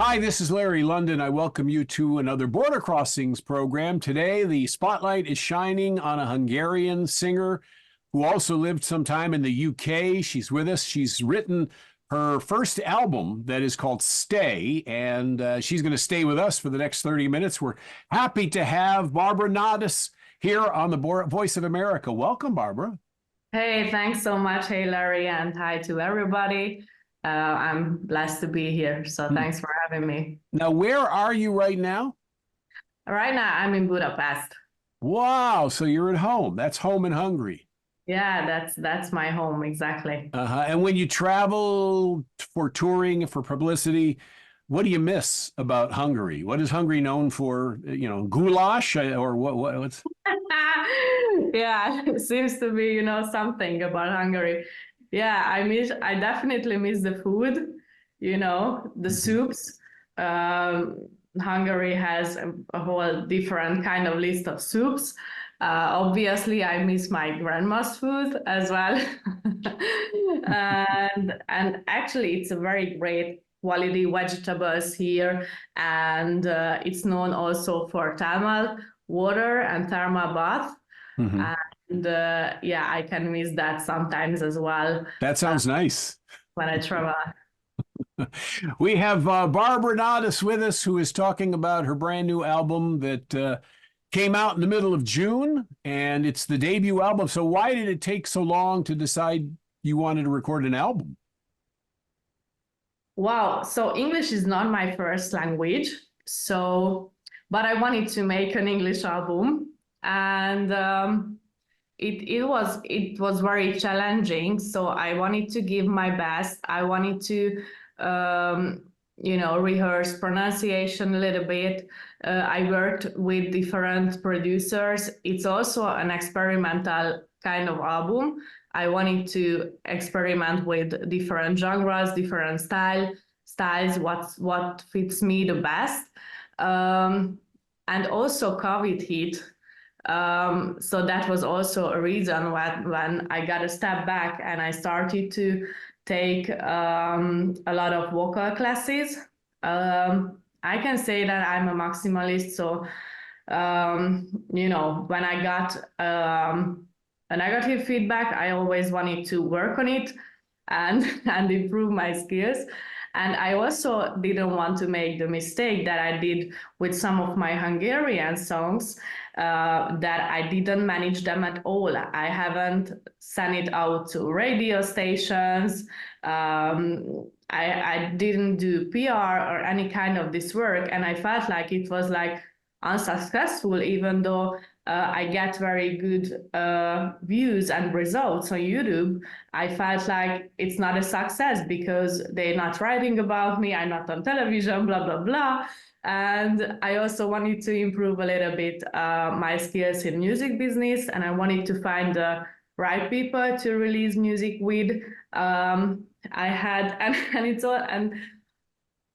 Hi, this is Larry London. I welcome you to another Border Crossings program. Today, the spotlight is shining on a Hungarian singer who also lived some time in the UK. She's with us. She's written her first album that is called Stay, and she's going to stay with us for the next 30 minutes. We're happy to have Barbara Nadas here on the Voice of America. Welcome, Barbara. Hey, thanks so much. Hey, Larry, and hi to everybody. I'm blessed to be here, so thanks for having me. Now, where are you right now? Right now, I'm in Budapest. Wow, so you're at home. That's home in Hungary. Yeah, that's my home, exactly. And when you travel for touring, for publicity, what do you miss about Hungary? What is Hungary known for? Goulash or what's? Yeah, it seems to be, something about Hungary. Yeah, I definitely miss the food, the soups. Hungary has a whole different kind of list of soups. Obviously, I miss my grandma's food as well. and actually, it's a very great quality vegetables here. And it's known also for thermal water and thermal bath. Mm-hmm. And yeah, I can miss that sometimes as well. That sounds nice. When I travel. We have Barbara Nadas with us, who is talking about her brand new album that came out in the middle of June, and it's the debut album. So why did it take so long to decide you wanted to record an album? Wow, so English is not my first language, but I wanted to make an English album, and it was very challenging. So I wanted to give my best. I wanted to rehearse pronunciation a little bit. I worked with different producers. It's also an experimental kind of album. I wanted to experiment with different genres, different styles, what fits me the best. And also COVID hit. So that was also a reason when I got a step back and I started to take a lot of vocal classes. I can say that I'm a maximalist. So, when I got a negative feedback, I always wanted to work on it and improve my skills. And I also didn't want to make the mistake that I did with some of my Hungarian songs, that I didn't manage them at all. I haven't sent it out to radio stations. I didn't do PR or any kind of this work. And I felt like it was like unsuccessful, even though I get very good views and results on YouTube. I felt like it's not a success because they're not writing about me. I'm not on television, blah, blah, blah. And I also wanted to improve a little bit my skills in music business. And I wanted to find the right people to release music with. I had, and it's all, and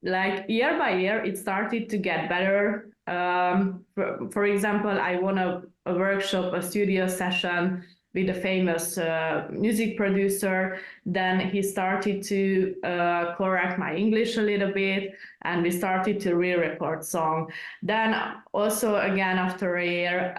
like year by year, it started to get better. For example, I won a workshop, a studio session with a famous music producer. Then he started to correct my English a little bit, and we started to re-record song. Then also again after a year,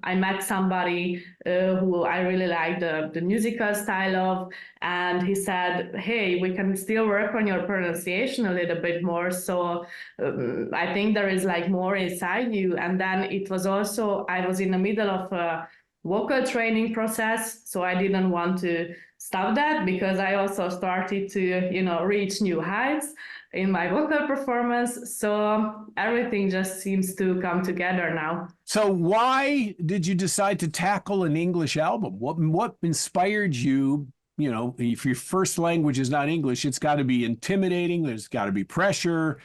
I met somebody who I really liked the musical style of, and he said, "Hey, we can still work on your pronunciation a little bit more. So I think there is like more inside you." And then it was also, I was in the middle of a vocal training process, so I didn't want to stop that because I also started to, reach new heights in my vocal performance. So everything just seems to come together now. So why did you decide to tackle an English album? What inspired you? If your first language is not English, it's got to be intimidating. There's got to be pressure.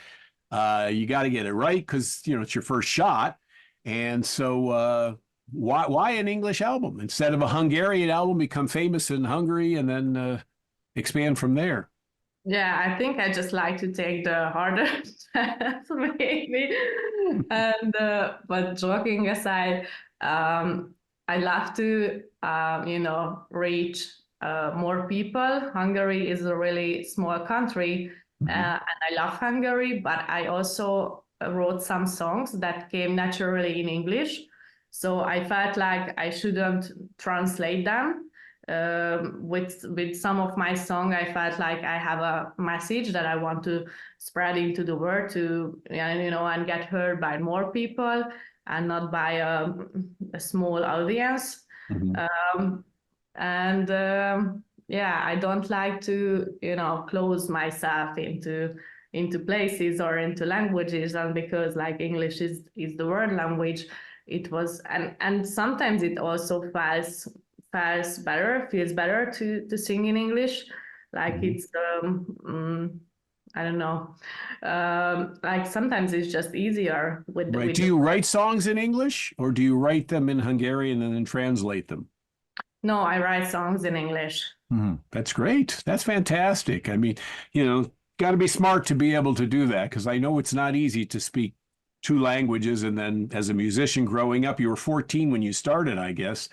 You got to get it right because, it's your first shot. And so why an English album instead of a Hungarian album, become famous in Hungary and then expand from there? Yeah, I think I just like to take the harder path, maybe. And but joking aside, I love to reach more people. Hungary is a really small country, Mhm. and I love Hungary, but I also wrote some songs that came naturally in English. So I felt like I shouldn't translate them. With some of my song, I felt like I have a message that I want to spread into the world to, and get heard by more people and not by a small audience. Mhm. Um, and yeah, I don't like to, close myself into places or into languages, and because like English is the world language, it was, and sometimes it also feels better to sing in English, like Mhm. it's I don't know, like sometimes it's just easier with Right. Do the you words. write songs in English or do you write them in Hungarian and then translate them? No, I write songs in English. That's great. That's fantastic. I mean, got to be smart to be able to do that because I know it's not easy to speak two languages. And then as a musician growing up, you were 14 when you started, I guess.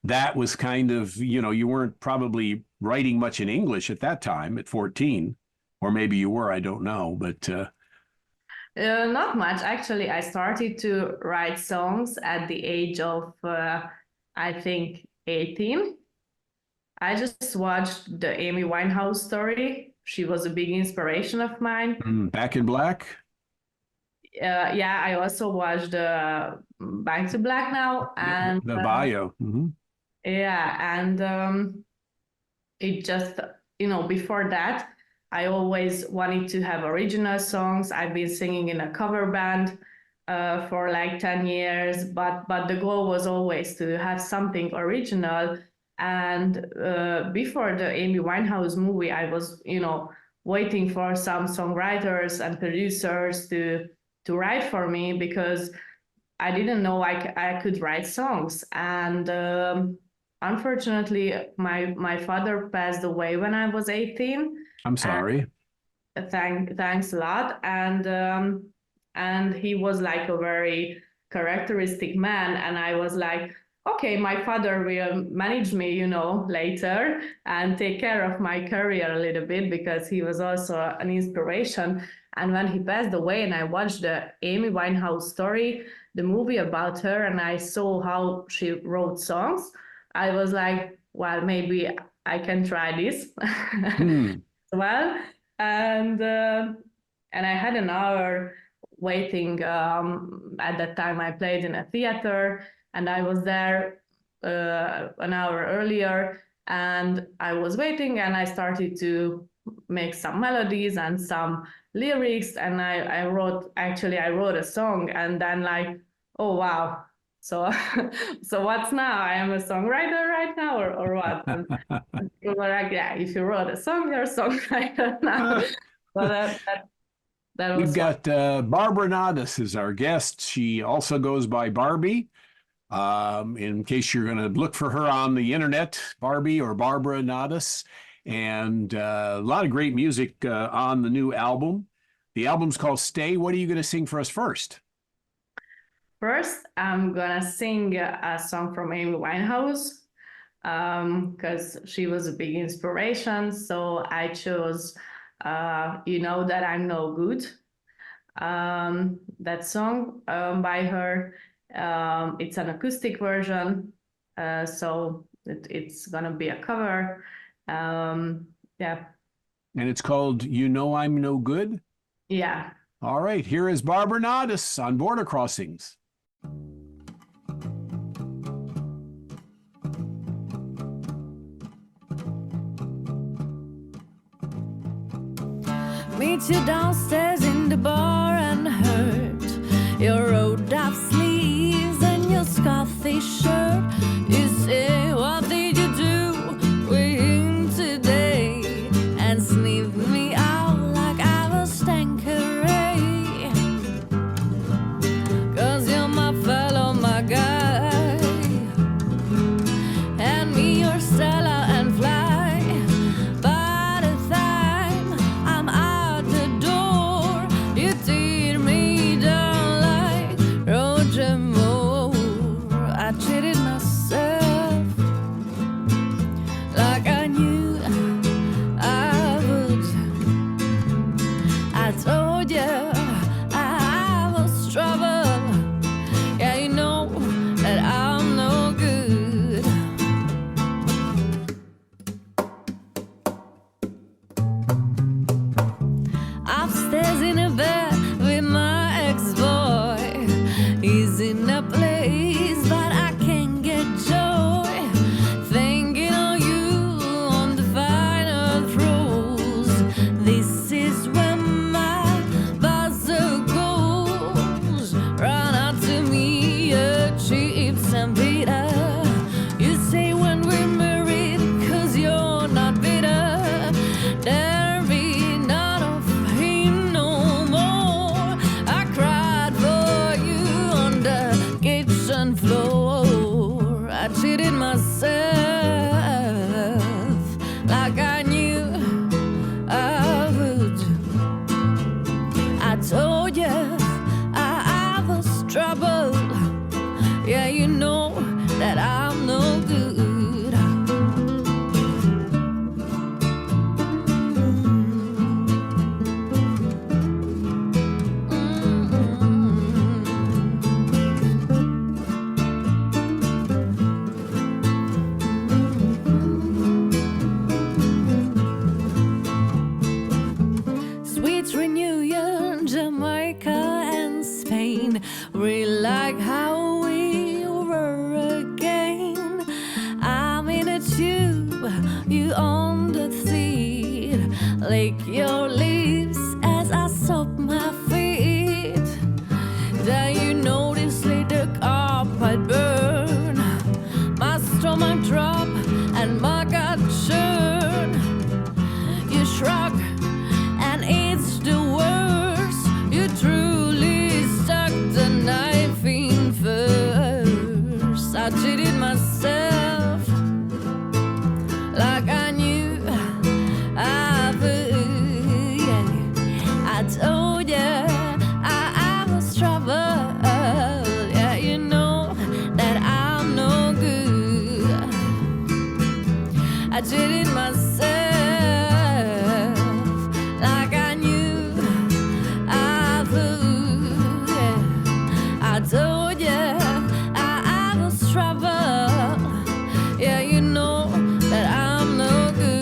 That was kind of, you weren't probably writing much in English at that time at 14, or maybe you were, I don't know. But Not much. Actually, I started to write songs at the age of, I think, 18. I just watched the Amy Winehouse story. She was a big inspiration of mine. Back in Black. Yeah, I also watched Back to Black now, Yeah, and the bio. yeah, and it just, before that, I always wanted to have original songs. I've been singing in a cover band for like 10 years, but the goal was always to have something original. And before the Amy Winehouse movie, I was, waiting for some songwriters and producers to write for me, because I didn't know I could write songs. And unfortunately, my father passed away when I was 18. I'm And sorry. thanks a lot. And he was like a very characteristic man. And I was like, okay, my father will manage me, later and take care of my career a little bit, because he was also an inspiration. And when he passed away, and I watched the Amy Winehouse story, the movie about her, and I saw how she wrote songs, I was like, well, maybe I can try this Hmm. as well. And and I had an hour waiting. At that time, I played in a theater, and I was there an hour earlier, and I was waiting, and I started to make some melodies and some lyrics, and I wrote a song, and then like, oh wow. So, so what's now? I am a songwriter right now, or what? And people were like, yeah, if you wrote a song, you're a songwriter now. So that We've was fun. got Barbara Nadas as our guest. She also goes by Barbie. In case you're going to look for her on the internet, Barbie or Barbara Nadas, and a lot of great music on the new album. The album's called Stay. What are you going to sing for us first? First, I'm gonna sing a song from Amy Winehouse, because she was a big inspiration. So I chose "You Know That I'm No Good." That song by her. It's an acoustic version, so it's gonna be a cover. Yeah, And it's called You Know I'm No Good. yeah. All right, here is Barbara Nadas on Border Crossings. Meet you downstairs in the bar and hurt your rolled up sleeves and your scarfy shirt. You say, what did you do with him today? And sniff me out like I was Tanqueray. 'Cause you're my fellow, my guy. Hand me your Stella and fly. By the time I'm out the door, you tear me down like Roger Moore. I treated myself like I knew I would. lick your lips as I soak my feet. Then you notice the carpet burn, my stomach drop and my gut churn. You shrug and it's the worst. You truly stuck the knife in first. I cheated myself like I knew I would. Yeah. I told ya I was trouble. Yeah, you know that I'm no good. I cheated myself like I knew I would. Yeah. I told ya I was trouble. Yeah, you know that I'm no good.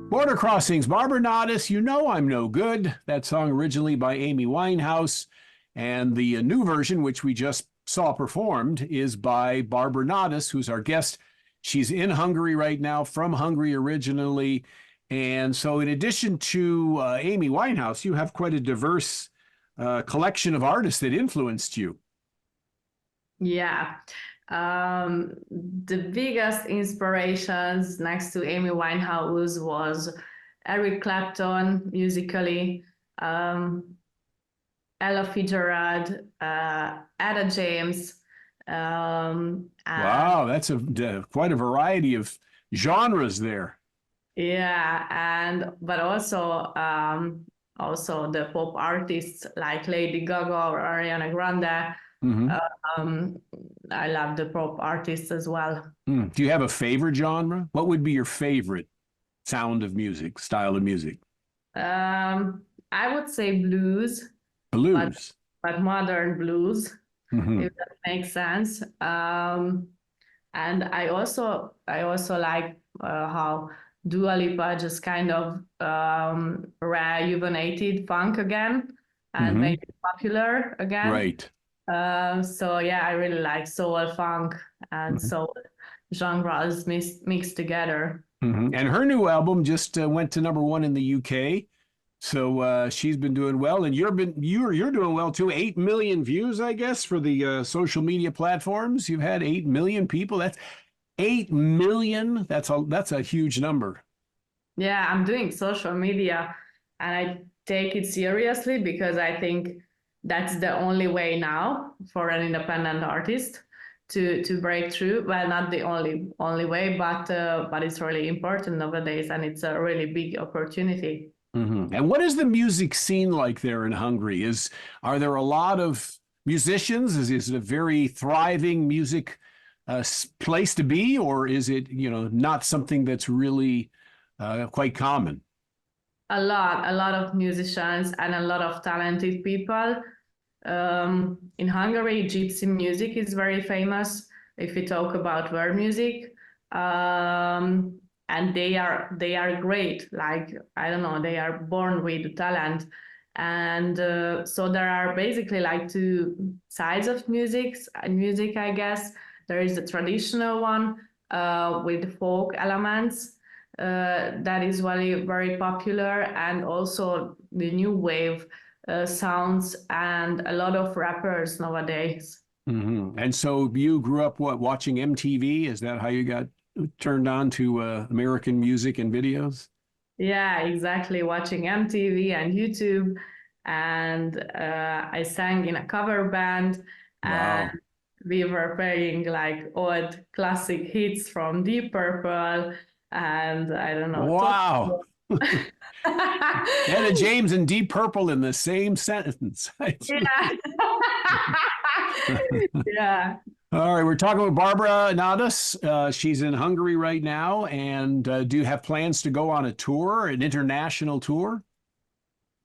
Border Crossings, Barbara Nadas, You Know I'm No Good. That song originally by Amy Winehouse. And the new version, which we just saw performed, is by Barbara Nadas, who's our guest. She's in Hungary right now, from Hungary originally. And so in addition to Amy Winehouse, you have quite a diverse collection of artists that influenced you. Yeah. The biggest inspirations next to Amy Winehouse was Eric Clapton musically, Ella Fitzgerald, Etta James. Wow, that's quite a variety of genres there. Yeah, but also the pop artists like Lady Gaga or Ariana Grande. Mm-hmm. I love the pop artists as well. Do you have a favorite genre? What would be your favorite sound of music, style of music? I would say blues, Blues. but modern blues, Mm-hmm. if that makes sense. And I also like how Dua Lipa just kind of rejuvenated funk again and Mm-hmm. made it popular again. Right. So yeah, I really like soul, funk, and Mhm. soul genres mixed together. Mm-hmm. And her new album just went to #1 in the UK. So she's been doing well, and you're doing well too. 8 million views, I guess, for the social media platforms. You've had 8 million people. That's 8 million. That's a huge number. Yeah, I'm doing social media and I take it seriously because I think that's the only way now for an independent artist to break through. Well, not the only way, but it's really important nowadays and it's a really big opportunity. Mm-hmm. And what is the music scene like there in Hungary? Are there a lot of musicians? Is it a very thriving music place to be, or is it, not something that's really quite common? A lot of musicians and a lot of talented people. In Hungary, gypsy music is very famous if we talk about world music. And they are great. Like, I don't know, they are born with talent. And so there are basically like two sides of music, I guess. There is the traditional one with folk elements that is very, very popular, and also the new wave sounds and a lot of rappers nowadays. Mm-hmm. And so you grew up watching MTV? Is that how you got turned on to American music and videos? Yeah, exactly. Watching MTV and YouTube, and I sang in a cover band, Wow. and we were playing like old classic hits from Deep Purple, and I don't know. Wow. Etta James and Deep Purple in the same sentence. Yeah. Yeah. All right, we're talking with Barbara Nadas. She's in Hungary right now. And do you have plans to go on a tour, an international tour?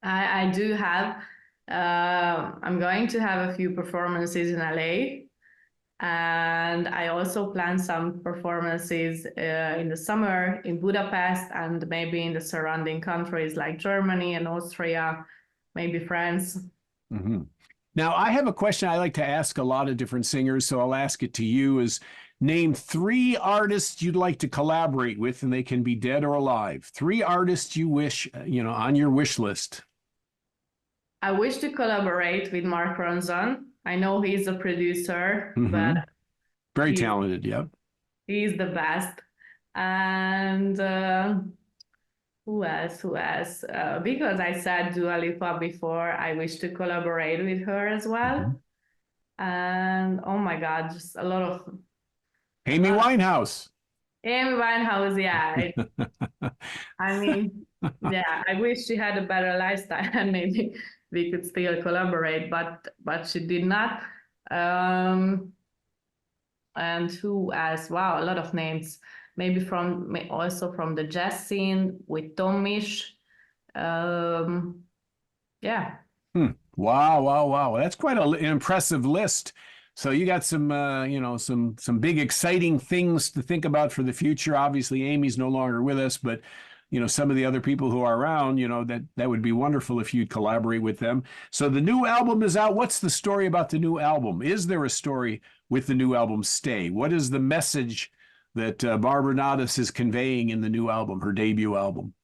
I do have. I'm going to have a few performances in LA. And I also plan some performances in the summer in Budapest and maybe in the surrounding countries like Germany and Austria, maybe France. Mm-hmm. Now, I have a question I like to ask a lot of different singers, so I'll ask it to you is name three artists you'd like to collaborate with, and they can be dead or alive. Three artists you wish, on your wish list. I wish to collaborate with Mark Ronson. I know he's a producer, but Very he's, talented, yeah. he's the best. And who else? Who else? Because I said Dua Lipa before, I wish to collaborate with her as well. And oh my God, just a lot of Amy Winehouse. Amy Winehouse. Yeah, I mean, yeah, I wish she had a better lifestyle and maybe we could still collaborate, but she did not. And who else? Wow, a lot of names. Maybe also from the jazz scene with Tom Misch. Yeah. Wow, wow, wow. That's quite an impressive list. So you got some, some big exciting things to think about for the future. Obviously, Amy's no longer with us, but some of the other people who are around, that would be wonderful if you'd collaborate with them. So the new album is out. What's the story about the new album? Is there a story with the new album, Stay? What is the message that Barbara Nadas is conveying in the new album, her debut album?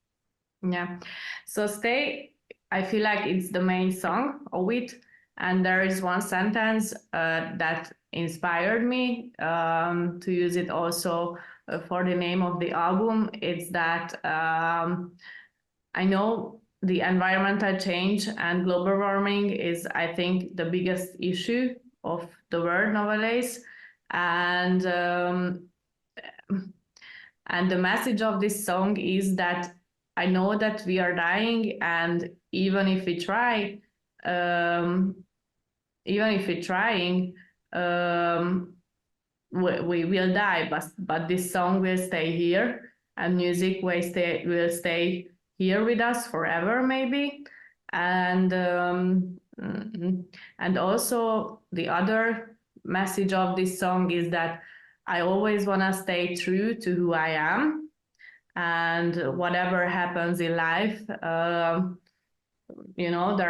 Yeah. So Stay, I feel like it's the main song of it. And there is one sentence that inspired me to use it also for the name of the album. It's that I know the environmental change and global warming is, I think, the biggest issue of the world nowadays. And the message of this song is that I know that we are dying, and even if we try, we will die, but this song will stay here, and music will stay here with us forever, maybe. And also the other message of this song is that I always want to stay true to who I am, and whatever happens in life, there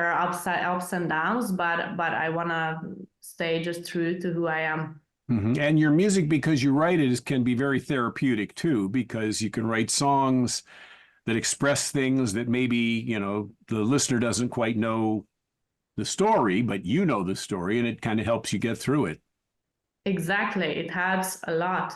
are ups and downs, but I want to stay just true to who I am. And your music, because you write it, can be very therapeutic too, because you can write songs that express things that maybe, the listener doesn't quite know the story, but you know the story, and it kind of helps you get through it. Exactly. It helps a lot.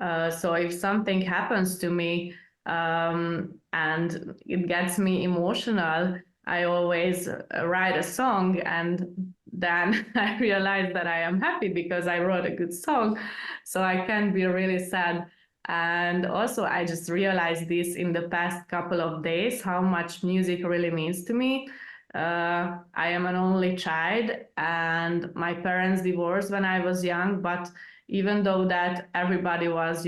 So if something happens to me and it gets me emotional, I always write a song, and then I realize that I am happy because I wrote a good song. So I can be really sad. And also, I just realized this in the past couple of days, how much music really means to me. I am an only child, and my parents divorced when I was young, but even though that, everybody was,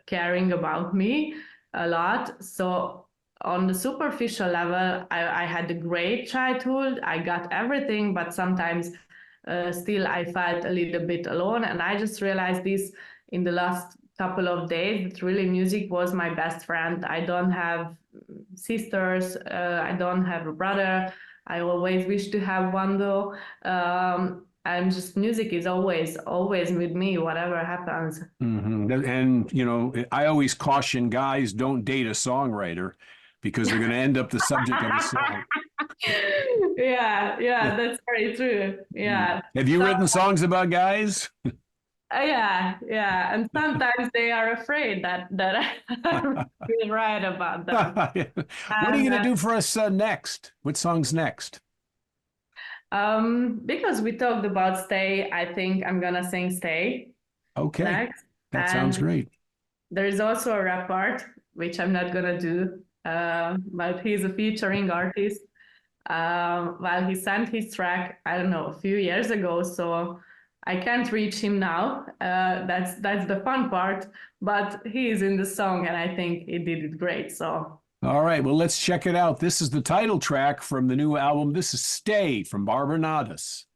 caring about me a lot. So on the superficial level, I had a great childhood. I got everything, but sometimes still I felt a little bit alone. And I just realized this in the last couple of days, that really music was my best friend. I don't have sisters. I don't have a brother. I always wish to have one though. And just music is always with me, whatever happens. And, I always caution guys, don't date a songwriter, because they're going to end up the subject of the song. Yeah, that's very true. Yeah. Have you written songs about guys? Yeah. And sometimes they are afraid that I will write about them. What are you going to do for us next? What song's next? Because we talked about Stay, I think I'm gonna sing Stay. Okay. Next. That sounds great. There is also a rap part, which I'm not gonna do, but he's a featuring artist. Well, he sent his track, I don't know, a few years ago, so I can't reach him now. That's the fun part, but he is in the song, and I think he did it great. So. All right, well, let's check it out. This is the title track from the new album. This is Stay from Barbara Nadas.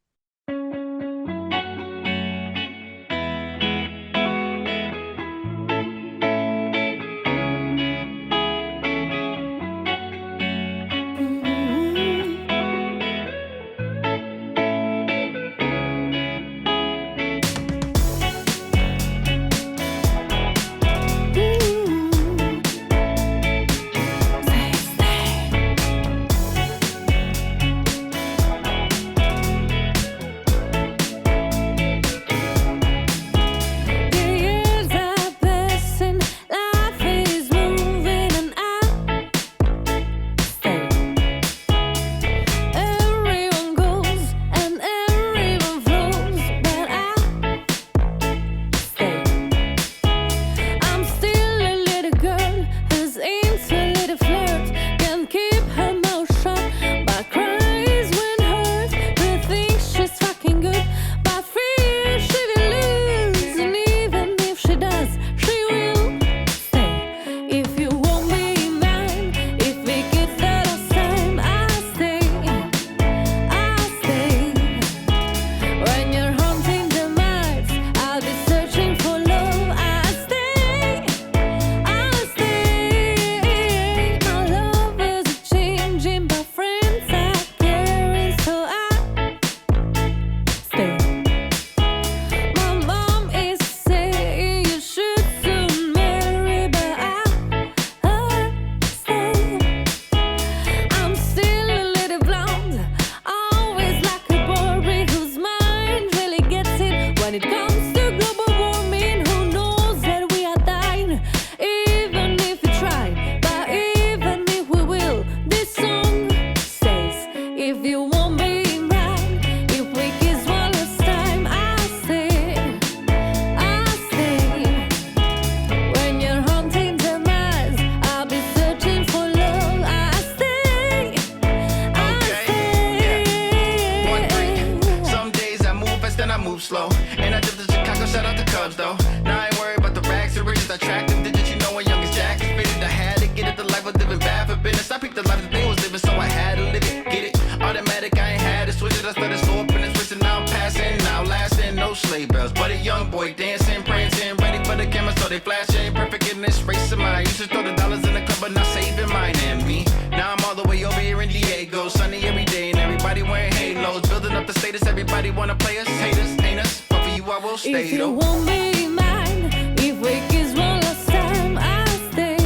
And I dipped to Chicago, shout out the Cubs though. Now I ain't worried about the rags, the riches, attractive digits. You know when young as Jack is fitted. I had to get it, the life was living bad for business. I picked the life that they was living, so I had to live it. Get it? Automatic, I ain't had to switch it. I started slow up and it's switching. Now I'm passing, now lasting, no sleigh bells. But a young boy dancing, prancing, ready for the camera, so they flashing. Perfect in this race of mine. Used to throw the dollars in the club, but now saving mine and me. Now I'm all the way over here in Diego, sunny every day, and everybody wearing halos, building up the status. Everybody wanna play us, hate us, ain't us, but for you I will stay. If you won't be mine, if we kiss one last time, I'll stay,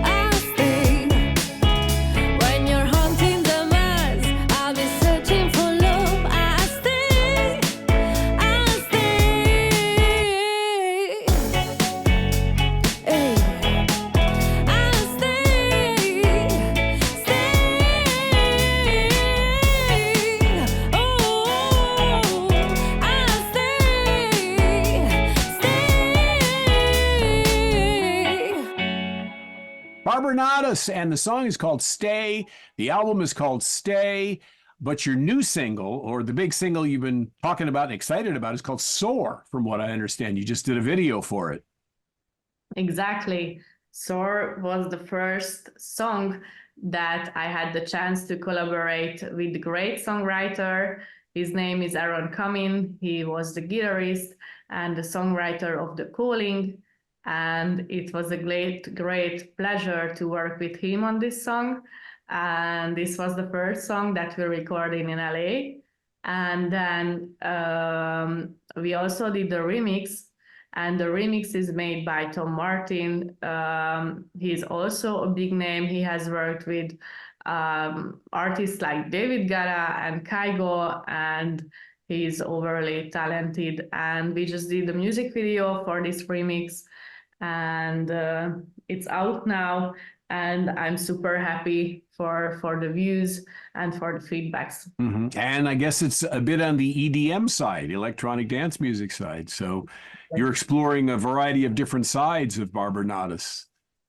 I'll stay. When you're haunting the miles, I'll be searching for love. I'll stay, I'll stay. Hey. I'll stay, stay. Oh, I'll stay, stay. Barbernatus, and the song is called Stay. The album is called Stay, but your new single, or the big single you've been talking about and excited about, is called Soar, from what I understand. You just did a video for it. Exactly. Soar was the first song that I had the chance to collaborate with the great songwriter. His name is Aaron Cumming. He was the guitarist and the songwriter of The Calling. And it was a great pleasure to work with him on this song. And this was the first song that we recorded in LA. And then we also did the remix. And the remix is made by Tom Martin. He's also a big name. He has worked with artists like David Guetta and Kygo, and he's overly talented. And we just did the music video for this remix, and it's out now. And I'm super happy for the views and for the feedbacks. Mm-hmm. And I guess it's a bit on the EDM side, electronic dance music side. So you're exploring a variety of different sides of Barbernatus.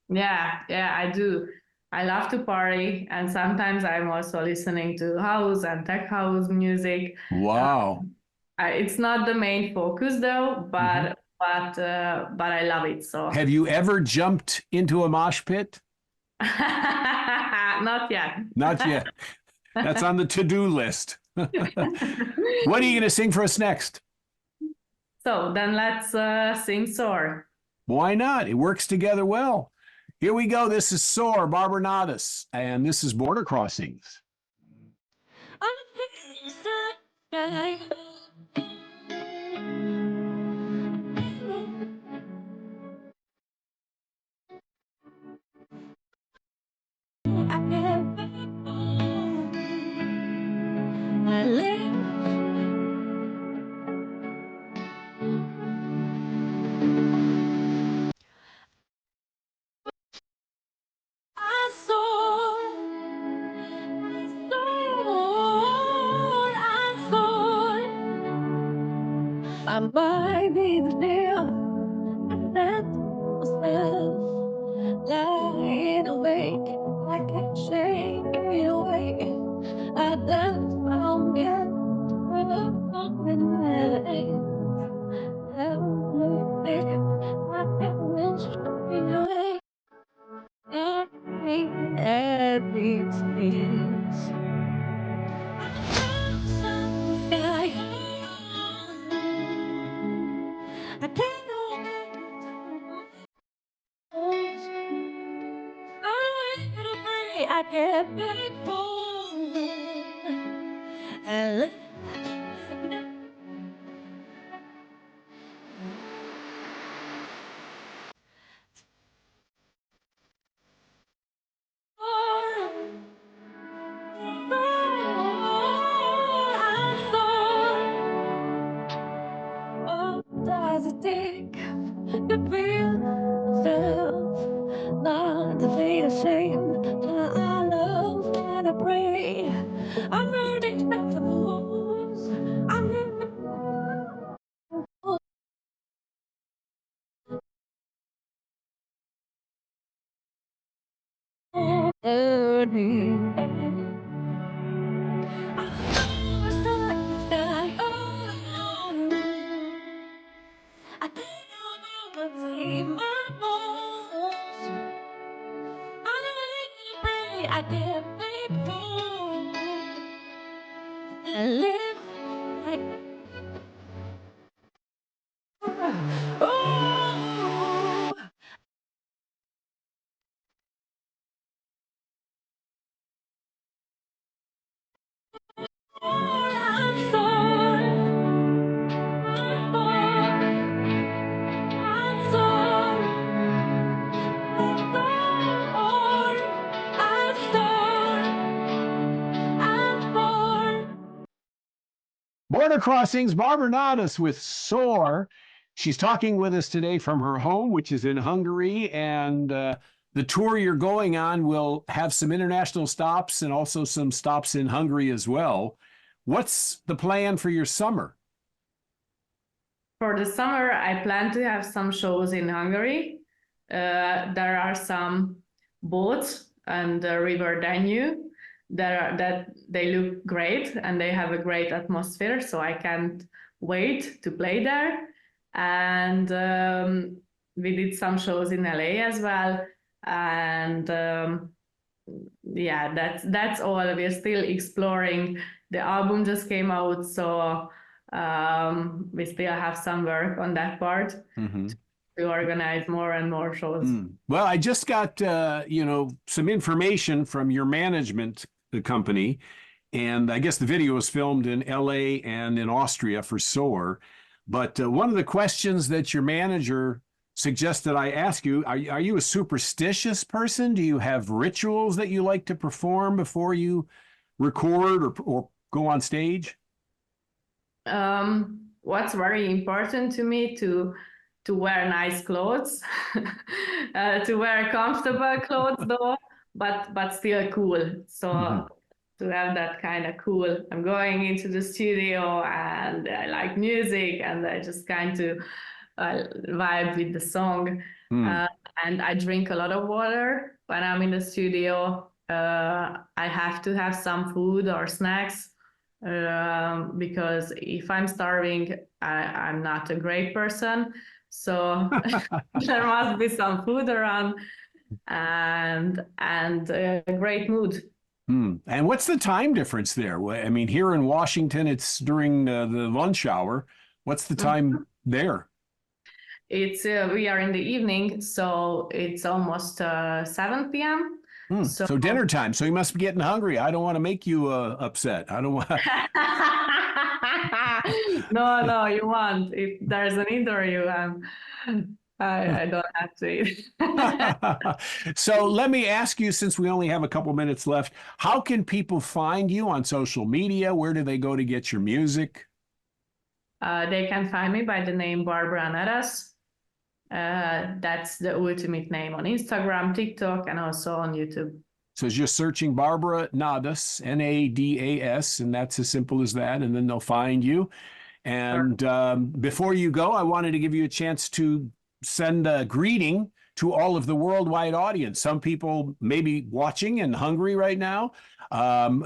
Yeah, I do. I love to party, and sometimes I'm also listening to house and tech house music. Wow. It's not the main focus though, but I love it. So Have you ever jumped into a mosh pit? not yet. Not yet. That's on the to-do list. What are you going to sing for us next? So then let's sing Soar. Why not? It works together well. Here we go. This is Soar, Barbernatus, and this is Border Crossings. I might be the deal, and that myself lying awake. I can't shake it away. I done found it. I can't beg for and does it take to feel myself not to be ashamed? I love and I pray. I'm burning at the walls. I'm burning. I can't be fooled. And live like oh. I'm sorry. I'm sorry. I'm sorry. I'm sorry. I'm sorry. I'm sorry. Border Crossings, Barbara Nadas with Soar. She's talking with us today from her home, which is in Hungary. And the tour you're going on will have some international stops and also some stops in Hungary as well. What's the plan for your summer? For the summer, I plan to have some shows in Hungary. There are some boats and the River Danube that they look great and they have a great atmosphere. So I can't wait to play there. And we did some shows in LA as well. And yeah, that's all. We're still exploring. The album just came out, so we still have some work on that part to organize more and more shows. Well, I just got some information from your management company, and I guess the video was filmed in LA and in Austria for SOAR. But one of the questions that your manager suggested I ask you, are you a superstitious person? Do you have rituals that you like to perform before you record or go on stage? What's very important to me to wear nice clothes, to wear comfortable clothes though, but still cool. So to have that kind of cool. I'm going into the studio and I like music and I just kind of vibe with the song. And I drink a lot of water when I'm in the studio. I have to have some food or snacks because if I'm starving, I'm not a great person. So there must be some food around and a great mood. And what's the time difference there? I mean, here in Washington, it's during the lunch hour. What's the time there? It's we are in the evening, so it's almost 7 p.m. So dinner time. So you must be getting hungry. I don't want to make you upset. I don't want. No, you won't. If there's an interview, I don't have to eat. So let me ask you, since we only have a couple minutes left, how can people find you on social media? Where do they go to get your music? They can find me by the name Barbara Nadas. That's the ultimate name on Instagram, TikTok, and also on YouTube. So it's just searching Barbara Nadas, Nadas, and that's as simple as that, and then they'll find you. And before you go, I wanted to give you a chance to send a greeting to all of the worldwide audience. Some people may be watching in Hungary right now.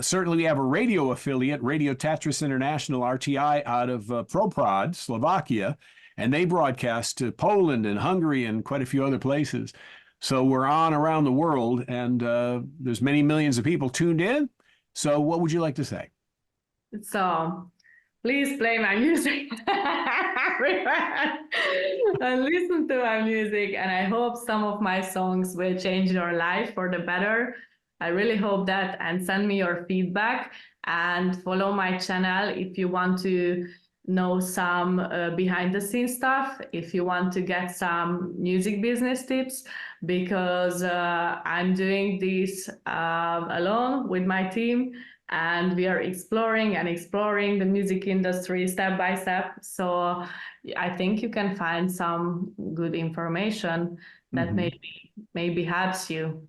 Certainly, we have a radio affiliate, Radio Tatris International, RTI, out of Proprad, Slovakia, and they broadcast to Poland and Hungary and quite a few other places. So we're on around the world, and there's many millions of people tuned in. So what would you like to say? So please play my music everywhere and listen to my music. And I hope some of my songs will change your life for the better. I really hope that, and send me your feedback and follow my channel if you want to know some behind the scenes stuff, if you want to get some music business tips, because I'm doing this alone with my team, and we are exploring the music industry step by step. So I think you can find some good information that maybe helps you.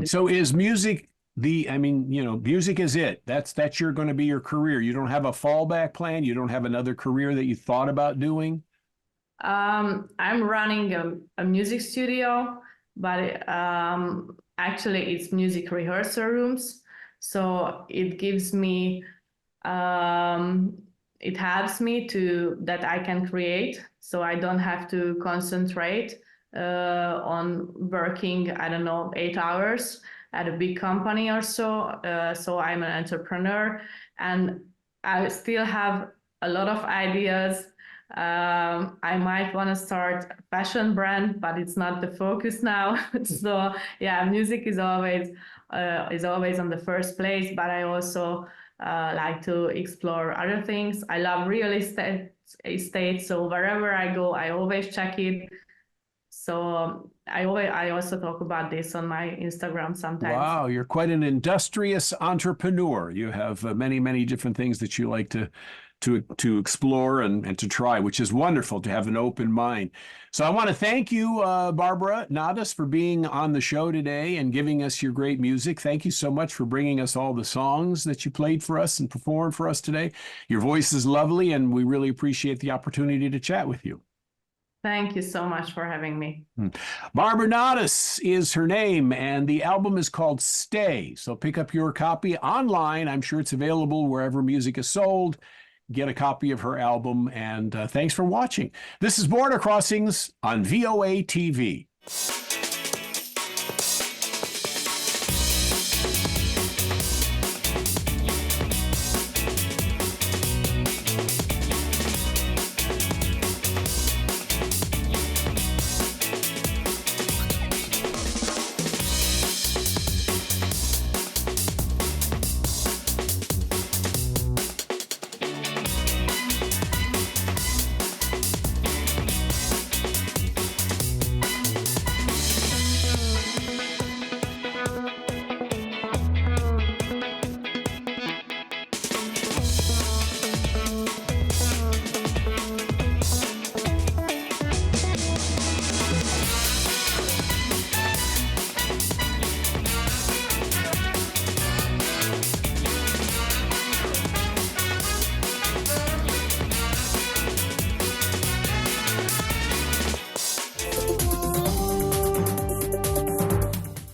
So is music music is it? That's you're going to be your career. You don't have a fallback plan. You don't have another career that you thought about doing. I'm running a music studio, but actually it's music rehearsal rooms. So it gives me, it helps me that I can create. So I don't have to concentrate on working, 8 hours. at a big company or so. So I'm an entrepreneur, and I still have a lot of ideas. I might want to start a fashion brand, but it's not the focus now. So yeah, music is always on the first place, but I also like to explore other things. I love real estate, so wherever I go, I always check it. So I also talk about this on my Instagram sometimes. Wow, you're quite an industrious entrepreneur. You have many, many different things that you like to explore and to try, which is wonderful to have an open mind. So I want to thank you, Barbara Nadas, for being on the show today and giving us your great music. Thank you so much for bringing us all the songs that you played for us and performed for us today. Your voice is lovely, and we really appreciate the opportunity to chat with you. Thank you so much for having me. Barbara Nadas is her name, and the album is called Stay. So pick up your copy online. I'm sure it's available wherever music is sold. Get a copy of her album, and thanks for watching. This is Border Crossings on VOA TV.